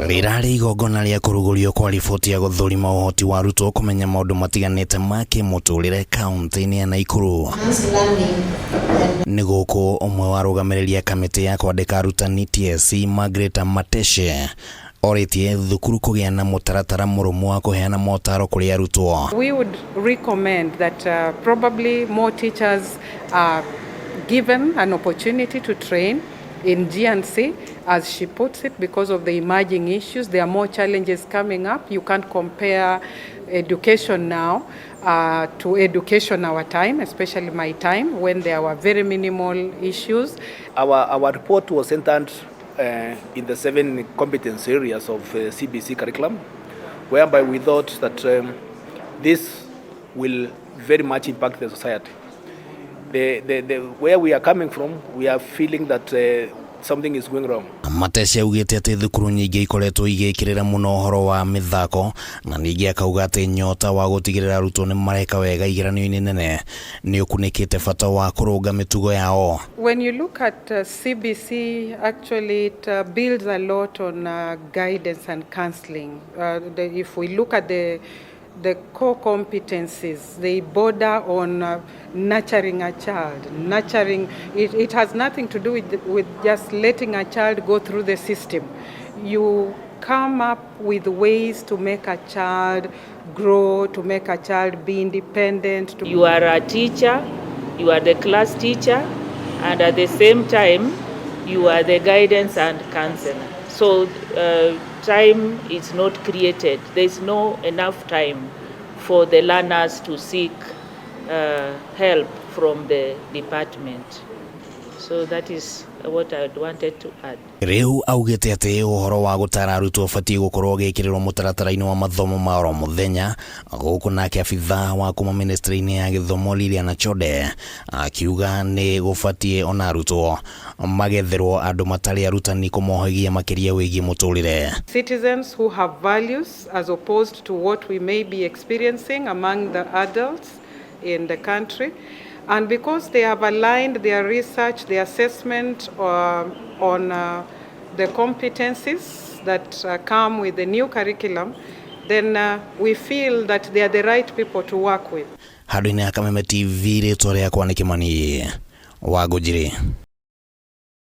Rirari igongona rĩa kũrugũrio kwa riboti ya gũthũrima ũhoti wa arutwo kũmenya maũndũ matiganĩte ma kĩmũtũrĩre kaunti-inĩ ya Naikuru. Nĩ gũkũ ũmwe wa arũgamĩrĩri a kamĩtĩ ya kwandĩka arutani TSC Margaret Mateshe orĩtie thukuru kũgĩa na mũtaratara mũrũmu wa kũheana motaro kũrĩ arutwo. We would recommend that probably more teachers are given an opportunity to train in G&C, as she puts it, because of the emerging issues. There are more challenges coming up. You can't compare education now to education our time, especially my time, when there were very minimal issues. Our report was centered in the 7 competence areas of CBC curriculum, whereby we thought that this will very much impact the society. Where we are coming from, we are feeling that something is going wrong. Mateshe augĩte atĩ thukuru nyingĩ ikoretwo igĩkĩrĩra mũno ũhoro wa mĩthako na ningĩ akauga atĩ nyota wa gũtigĩrĩra arutwo nĩ mareka wega igeranio-inĩ nene nĩ ũkunĩkĩte bata wa kũrũnga mĩtugo yao. When you look at CBC, actually it builds a lot on guidance and counseling. If we look at the core competencies, they border on nurturing a child. Nurturing, it has nothing to do with just letting a child go through the system. You come up with ways to make a child grow, to make a child be independent. You are a teacher, you are the class teacher, and at the same time, you are the guidance and counselor. So time is not created. There is no enough time for the learners to seek help from the department. So that is what I wanted to add. Rĩu augĩte atĩ ũhoro wa gũtara arutwo ũbatiĩ gũkorwo ũgĩkĩrĩrwo mũtaratara-inĩ wa mathomo ma oro mũthenya. Gũkũ nake abithaa wa kuma ministry-inĩ ya gĩthomo Liliana Chode akiuga nĩ gũbatiĩ ona arutwo magetherwo andũ matarĩ arutani kũmohagia makĩria wĩgiĩ mũtũrĩre. Citizens who have values as opposed to what we may be experiencing among the adults in the country. And because they have aligned their research, their assessment on the competencies that come with the new curriculum, then we feel that they are the right people to work with. Handũ-inĩ ya Kameme TV rĩtwa rĩakwa nĩ Kĩmani wa Ngũnjiri.